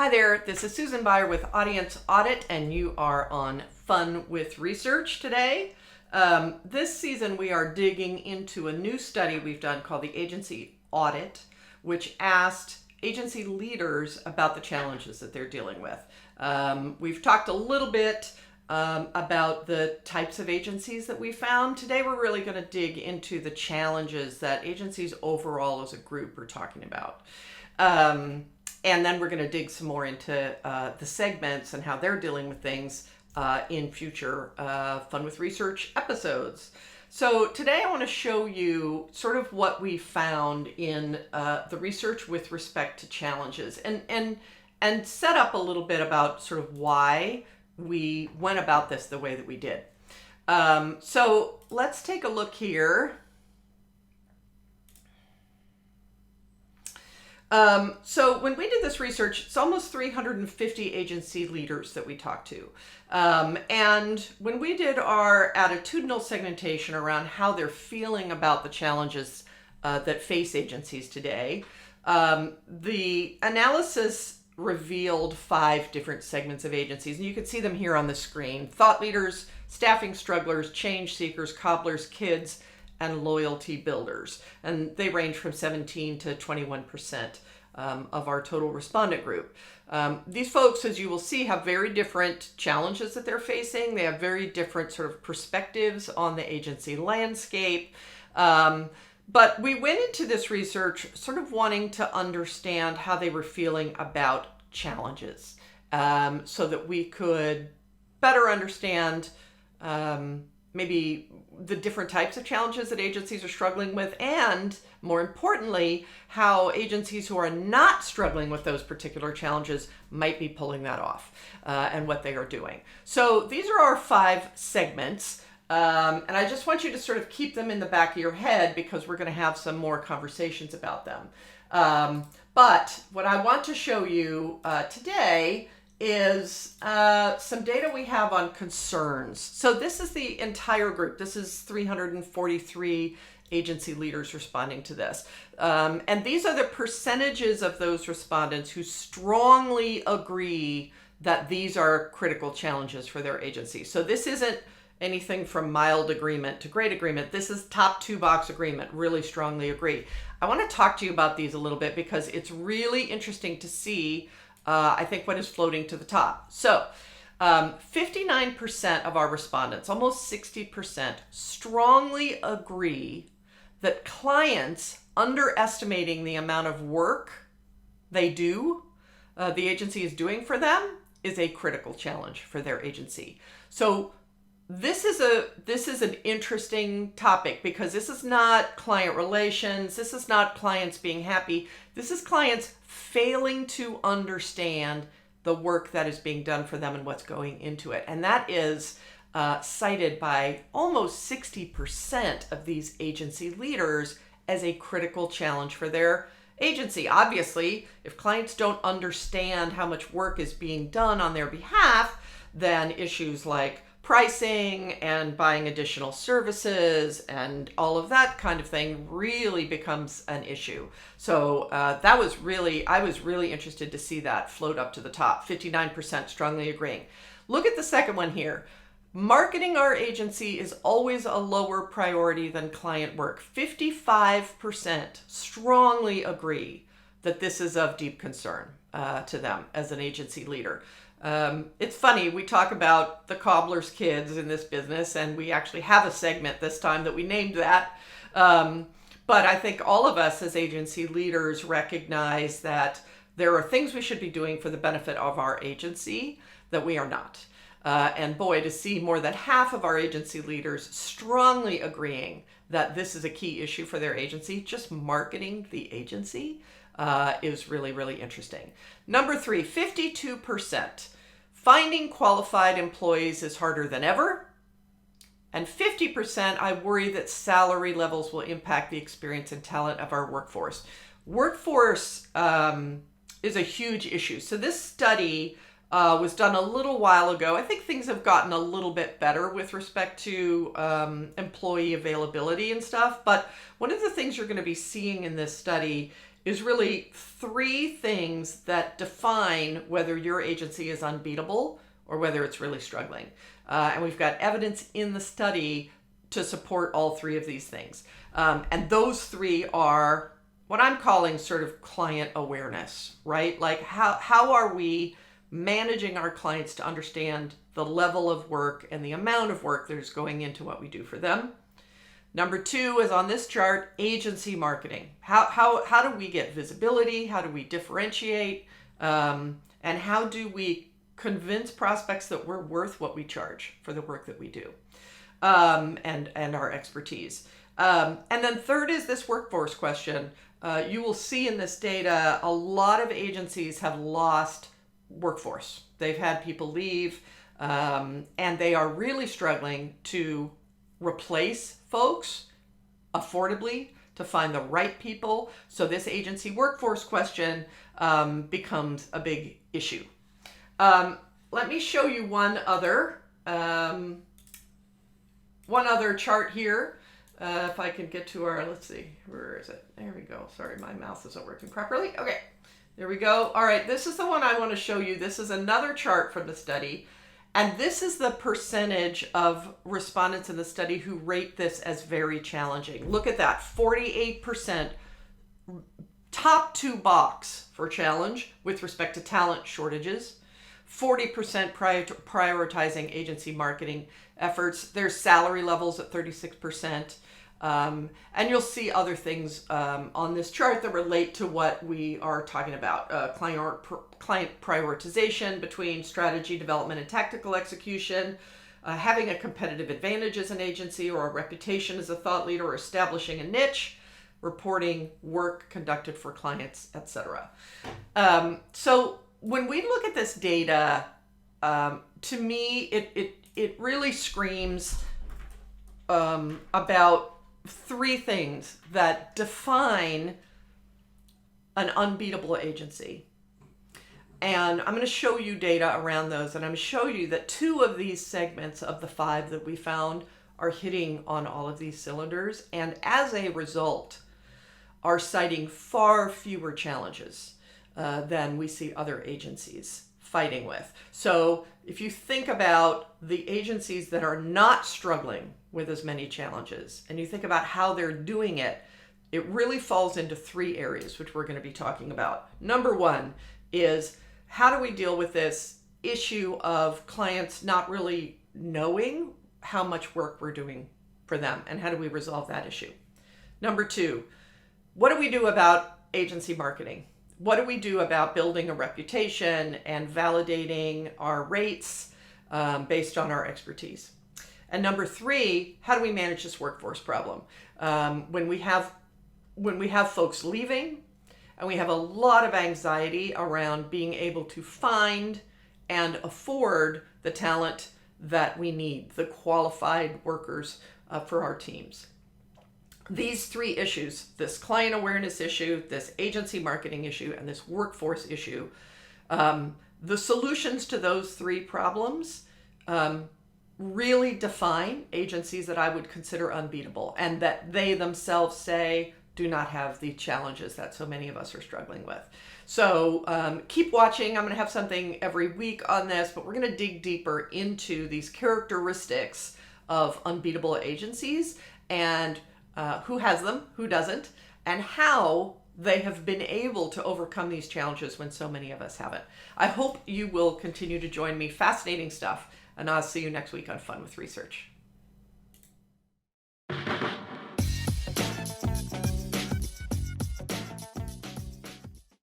Hi there, this is Susan Byer with Agency Audit, and you are on Fun with Research today. This season we are digging into a new study we've done called the Agency Audit, which asked agency leaders about the challenges that they're dealing with. We've talked a little bit about the types of agencies that we found. Today we're really going to dig into the challenges that agencies overall as a group are talking about. And then we're going to dig some more into the segments and how they're dealing with things in future Fun with Research episodes. So today I want to show you sort of what we found in the research with respect to challenges and set up a little bit about sort of why we went about this the way that we did. So let's take a look here. So when we did this research, it's almost 350 agency leaders that we talked to. And when we did our attitudinal segmentation around how they're feeling about the challenges that face agencies today, the analysis revealed 5 different segments of agencies. And you can see them here on the screen: thought leaders, staffing strugglers, change seekers, cobblers, kids, and loyalty builders. And they range from 17 to 21% of our total respondent group. These folks, as you will see, have very different challenges that they're facing. They have very different sort of perspectives on the agency landscape. But we went into this research sort of wanting to understand how they were feeling about challenges, so that we could better understand maybe the different types of challenges that agencies are struggling with, and more importantly, how agencies who are not struggling with those particular challenges might be pulling that off, and what they are doing. So these are our 5 segments, and I just want you to sort of keep them in the back of your head because we're going to have some more conversations about them. But what I want to show you today is some data we have on concerns. So this is the entire group. This is 343 agency leaders responding to this. And these are the percentages of those respondents who strongly agree that these are critical challenges for their agency. So this isn't anything from mild agreement to great agreement. This is top 2 box agreement, really strongly agree. I want to talk to you about these a little bit because it's really interesting to see I think what is floating to the top. So 59% of our respondents, almost 60%, strongly agree that clients underestimating the amount of work they do, the agency is doing for them, is a critical challenge for their agency. So this is an interesting topic because this is not client relations. This is not clients being happy. This is clients failing to understand the work that is being done for them and what's going into it. And that is cited by almost 60% of these agency leaders as a critical challenge for their agency. Obviously, if clients don't understand how much work is being done on their behalf, then issues like pricing and buying additional services and all of that kind of thing really becomes an issue. So I was really interested to see that float up to the top. 59% strongly agreeing. Look at the second one here. Marketing our agency is always a lower priority than client work. 55% strongly agree that this is of deep concern to them as an agency leader. It's funny, we talk about the cobbler's kids in this business, and we actually have a segment this time that we named that. But I think all of us as agency leaders recognize that there are things we should be doing for the benefit of our agency that we are not. And boy, to see more than half of our agency leaders strongly agreeing that this is a key issue for their agency, just marketing the agency, is really, really interesting. Number 3, 52%. Finding qualified employees is harder than ever. And 50%, I worry that salary levels will impact the experience and talent of our workforce. Workforce is a huge issue. So this study was done a little while ago. I think things have gotten a little bit better with respect to employee availability and stuff. But one of the things you're going to be seeing in this study is really 3 things that define whether your agency is unbeatable or whether it's really struggling. And we've got evidence in the study to support all 3 of these things. And those 3 are what I'm calling sort of client awareness, right? Like how are we managing our clients to understand the level of work and the amount of work that is going into what we do for them. Number 2 is on this chart, agency marketing. How do we get visibility? How do we differentiate? And how do we convince prospects that we're worth what we charge for the work that we do, and our expertise. And then 3rd is this workforce question. You will see in this data, a lot of agencies have lost workforce. They've had people leave, and they are really struggling to replace folks affordably, to find the right people. So this agency workforce question becomes a big issue. Let me show you one other chart here. If I can get to our, let's see, where is it? There we go. Sorry, my mouse isn't working properly. Okay, there we go. All right, this is the one I want to show you. This is another chart from the study. And this is the percentage of respondents in the study who rate this as very challenging. Look at that, 48%, top 2 box for challenge with respect to talent shortages, 40% prioritizing agency marketing efforts. There's salary levels at 36%. And you'll see other things on this chart that relate to what we are talking about. Client prioritization between strategy development and tactical execution, having a competitive advantage as an agency or a reputation as a thought leader, or establishing a niche, reporting work conducted for clients, etc. So when we look at this data, to me, it really screams about 3 things that define an unbeatable agency. And I'm going to show you data around those, and I'm going to show you that 2 of these segments of the 5 that we found are hitting on all of these cylinders, and as a result, are citing far fewer challenges than we see other agencies fighting with. So if you think about the agencies that are not struggling with as many challenges, and you think about how they're doing it, it really falls into 3 areas, which we're going to be talking about. Number 1 is, how do we deal with this issue of clients not really knowing how much work we're doing for them, and how do we resolve that issue? Number 2, what do we do about agency marketing? What do we do about building a reputation and validating our rates based on our expertise? And number 3, how do we manage this workforce problem? When we have folks leaving, and we have a lot of anxiety around being able to find and afford the talent that we need, the qualified workers for our teams. These 3 issues, this client awareness issue, this agency marketing issue, and this workforce issue, the solutions to those 3 problems really define agencies that I would consider unbeatable, and that they themselves say do not have the challenges that so many of us are struggling with. So keep watching. I'm going to have something every week on this, but we're going to dig deeper into these characteristics of unbeatable agencies, and who has them, who doesn't, and how they have been able to overcome these challenges when so many of us haven't. I hope you will continue to join me. Fascinating stuff. And I'll see you next week on Fun with Research.